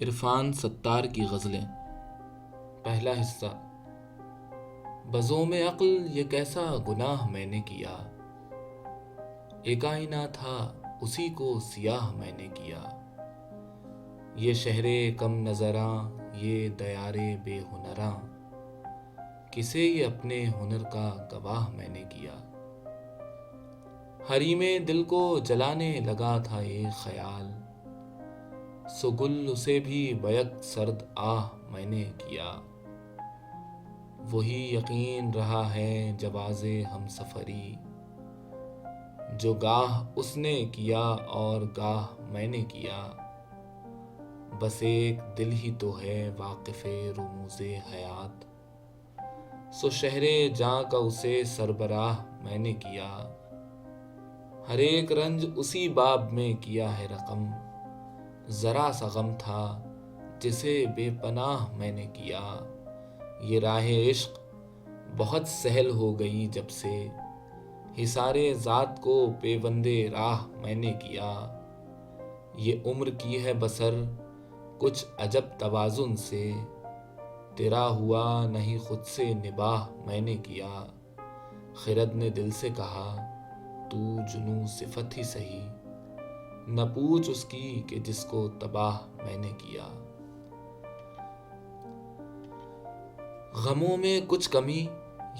عرفان ستار کی غزلیں۔ پہلا حصہ۔ بزوم عقل یہ کیسا گناہ میں نے کیا، ایک آئینہ تھا اسی کو سیاہ میں نے کیا۔ یہ شہر کم نظراں، یہ دیار بے ہنراں، کسے یہ اپنے ہنر کا گواہ میں نے کیا۔ حریم دل کو جلانے لگا تھا ایک خیال، سو گل اسے بھی بیک سرد آہ میں نے کیا۔ وہی یقین رہا ہے جواز ہم سفری، جو گاہ اس نے کیا اور گاہ میں نے کیا۔ بس ایک دل ہی تو ہے واقف رموز حیات، سو شہر جاں کا اسے سربراہ میں نے کیا۔ ہر ایک رنج اسی باب میں کیا ہے رقم، ذرا سا غم تھا جسے بے پناہ میں نے کیا۔ یہ راہ عشق بہت سہل ہو گئی جب سے، حصار ذات کو پیوند راہ میں نے کیا۔ یہ عمر کی ہے بسر کچھ عجب توازن سے، تیرا ہوا نہیں خود سے نباہ میں نے کیا۔ خرد نے دل سے کہا تو جنوں صفت ہی سہی، نہ پوچھ اس کی کہ جس کو تباہ میں نے کیا۔ غموں میں کچھ کمی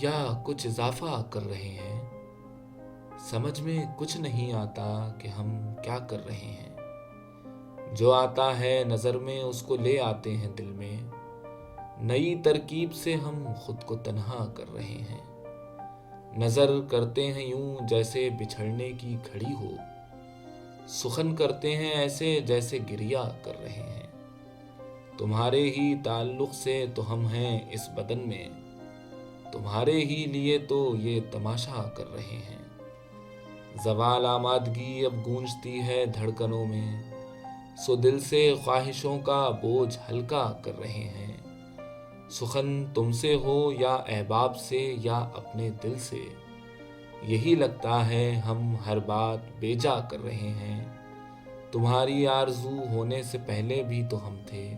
یا کچھ اضافہ کر رہے ہیں، سمجھ میں کچھ نہیں آتا کہ ہم کیا کر رہے ہیں۔ جو آتا ہے نظر میں اس کو لے آتے ہیں دل میں، نئی ترکیب سے ہم خود کو تنہا کر رہے ہیں۔ نظر کرتے ہیں یوں جیسے بچھڑنے کی گھڑی ہو، سخن کرتے ہیں ایسے جیسے گریہ کر رہے ہیں۔ تمہارے ہی تعلق سے تو ہم ہیں اس بدن میں، تمہارے ہی لیے تو یہ تماشا کر رہے ہیں۔ زوال آمادگی اب گونجتی ہے دھڑکنوں میں، سو دل سے خواہشوں کا بوجھ ہلکا کر رہے ہیں۔ سخن تم سے ہو یا احباب سے یا اپنے دل سے، یہی لگتا ہے ہم ہر بات بیجا کر رہے ہیں۔ تمہاری آرزو ہونے سے پہلے بھی تو ہم تھے،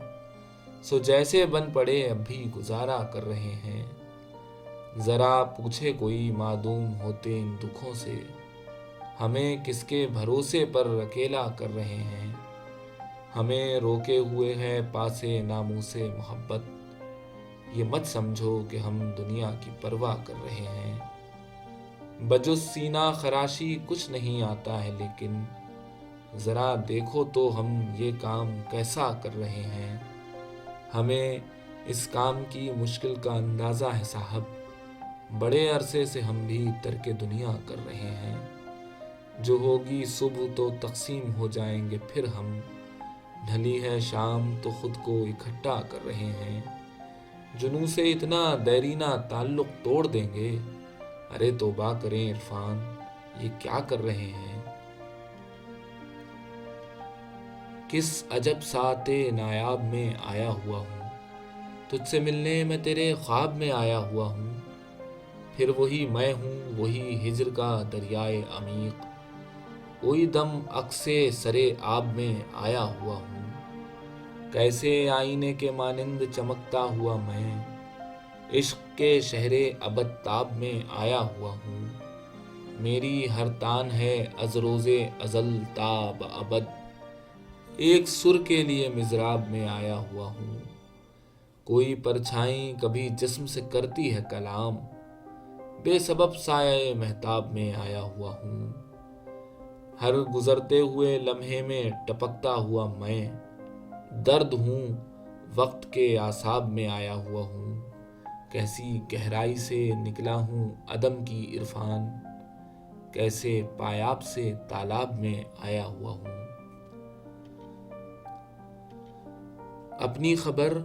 سو جیسے بن پڑے اب بھی گزارا کر رہے ہیں۔ ذرا پوچھے کوئی معدوم ہوتے ان دکھوں سے، ہمیں کس کے بھروسے پر اکیلا کر رہے ہیں۔ ہمیں روکے ہوئے ہے پاسے ناموس محبت، یہ مت سمجھو کہ ہم دنیا کی پرواہ کر رہے ہیں۔ بجز سینہ خراشی کچھ نہیں آتا ہے، لیکن ذرا دیکھو تو ہم یہ کام کیسا کر رہے ہیں۔ ہمیں اس کام کی مشکل کا اندازہ ہے صاحب، بڑے عرصے سے ہم بھی ترک دنیا کر رہے ہیں۔ جو ہوگی صبح تو تقسیم ہو جائیں گے پھر ہم، ڈھلی ہے شام تو خود کو اکٹھا کر رہے ہیں۔ جنوں سے اتنا دیرینہ تعلق توڑ دیں گے، ارے توبہ کریں عرفان، یہ کیا کر رہے ہیں۔ کس عجب ساعت نایاب میں آیا ہوا ہوں، تجھ سے ملنے میں تیرے خواب میں آیا ہوا ہوں۔ پھر وہی میں ہوں، وہی ہجر کا دریائے عمیق، کوئی دم عکسے سرے آب میں آیا ہوا ہوں۔ کیسے آئینے کے مانند چمکتا ہوا میں، عشق کے شہر ابد تاب میں آیا ہوا ہوں۔ میری ہر تان ہے از روز ازل تا ابد، ایک سر کے لیے مضراب میں آیا ہوا ہوں۔ کوئی پرچھائی کبھی جسم سے کرتی ہے کلام، بے سبب سایہ مہتاب میں آیا ہوا ہوں۔ ہر گزرتے ہوئے لمحے میں ٹپکتا ہوا میں، درد ہوں وقت کے اعصاب میں آیا ہوا ہوں۔ کیسی گہرائی سے نکلا ہوں عدم کی عرفان، کیسے پایاب سے تالاب میں آیا ہوا ہوں۔ اپنی خبر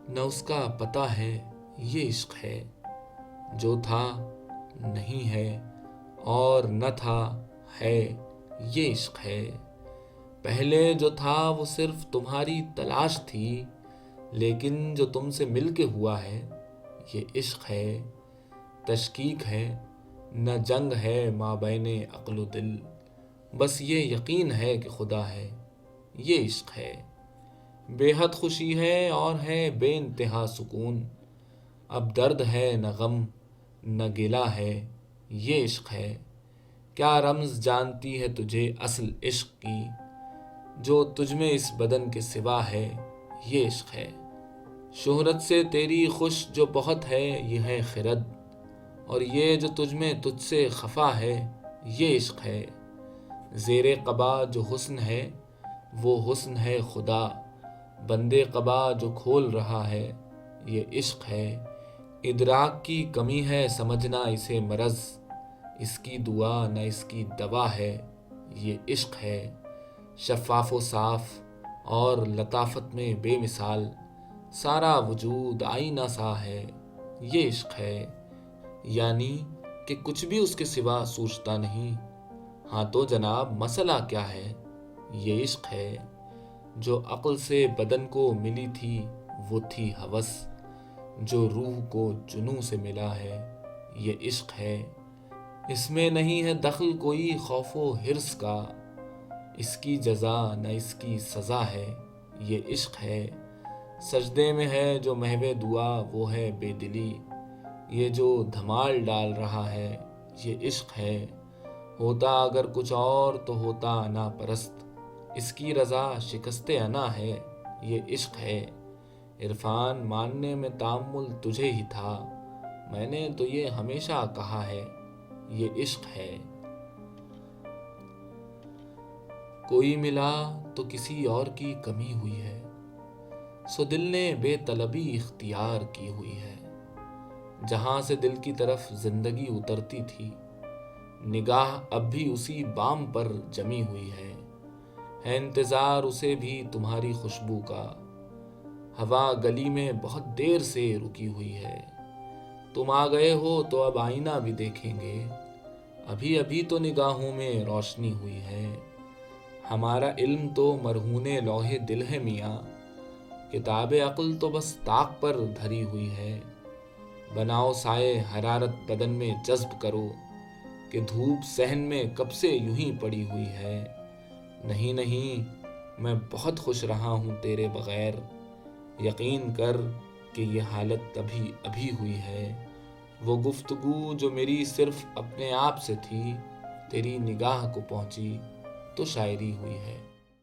نہ اس کا پتہ ہے، یہ عشق ہے۔ جو تھا نہیں ہے اور نہ تھا ہے، یہ عشق ہے۔ پہلے جو تھا وہ صرف تمہاری تلاش تھی، لیکن جو تم سے مل کے ہوا ہے یہ عشق ہے۔ تشکیک ہے نہ جنگ ہے مابین عقل و دل، بس یہ یقین ہے کہ خدا ہے، یہ عشق ہے۔ بے حد خوشی ہے اور ہے بے انتہا سکون، اب درد ہے نہ غم نہ گلہ ہے، یہ عشق ہے۔ کیا رمز جانتی ہے تجھے اصل عشق کی، جو تجھ میں اس بدن کے سوا ہے، یہ عشق ہے۔ شہرت سے تیری خوش جو بہت ہے، یہ ہے خرد، اور یہ جو تجھ میں تجھ سے خفا ہے، یہ عشق ہے۔ زیر قبا جو حسن ہے وہ حسن ہے خدا، بندے قبا جو کھول رہا ہے، یہ عشق ہے۔ ادراک کی کمی ہے سمجھنا اسے مرض، اس کی دعا نہ اس کی دوا ہے، یہ عشق ہے۔ شفاف و صاف اور لطافت میں بے مثال، سارا وجود آئینہ سا ہے، یہ عشق ہے۔ یعنی کہ کچھ بھی اس کے سوا سوچتا نہیں۔ ہاں تو جناب مسئلہ کیا ہے؟ یہ عشق ہے۔ جو عقل سے بدن کو ملی تھی وہ تھی ہوس، جو روح کو جنوں سے ملا ہے، یہ عشق ہے۔ اس میں نہیں ہے دخل کوئی خوف و حرص کا، اس کی جزا نہ اس کی سزا ہے، یہ عشق ہے۔ سجدے میں ہے جو محو دعا وہ ہے بے دلی، یہ جو دھمال ڈال رہا ہے، یہ عشق ہے۔ ہوتا اگر کچھ اور تو ہوتا انا پرست، اس کی رضا شکست انا ہے، یہ عشق ہے۔ عرفان ماننے میں تامل تجھے ہی تھا، میں نے تو یہ ہمیشہ کہا ہے، یہ عشق ہے۔ کوئی ملا تو کسی اور کی کمی ہوئی ہے، سو دل نے بے طلبی اختیار کی ہوئی ہے۔ جہاں سے دل کی طرف زندگی اترتی تھی، نگاہ اب بھی اسی بام پر جمی ہوئی ہے انتظار اسے بھی تمہاری خوشبو کا، ہوا گلی میں بہت دیر سے رکی ہوئی ہے۔ تم آ گئے ہو تو اب آئینہ بھی دیکھیں گے، ابھی ابھی تو نگاہوں میں روشنی ہوئی ہے۔ ہمارا علم تو مرہون لوح دل ہے میاں، کتاب عقل تو بس طاق پر دھری ہوئی ہے۔ بناؤ سائے حرارت بدن میں جذب کرو، کہ دھوپ صحن میں کب سے یوں ہی پڑی ہوئی ہے۔ نہیں نہیں، میں بہت خوش رہا ہوں تیرے بغیر، یقین کر کہ یہ حالت ابھی ابھی ہوئی ہے۔ وہ گفتگو جو میری صرف اپنے آپ سے تھی، تیری نگاہ کو پہنچی تو شاعری ہوئی ہے۔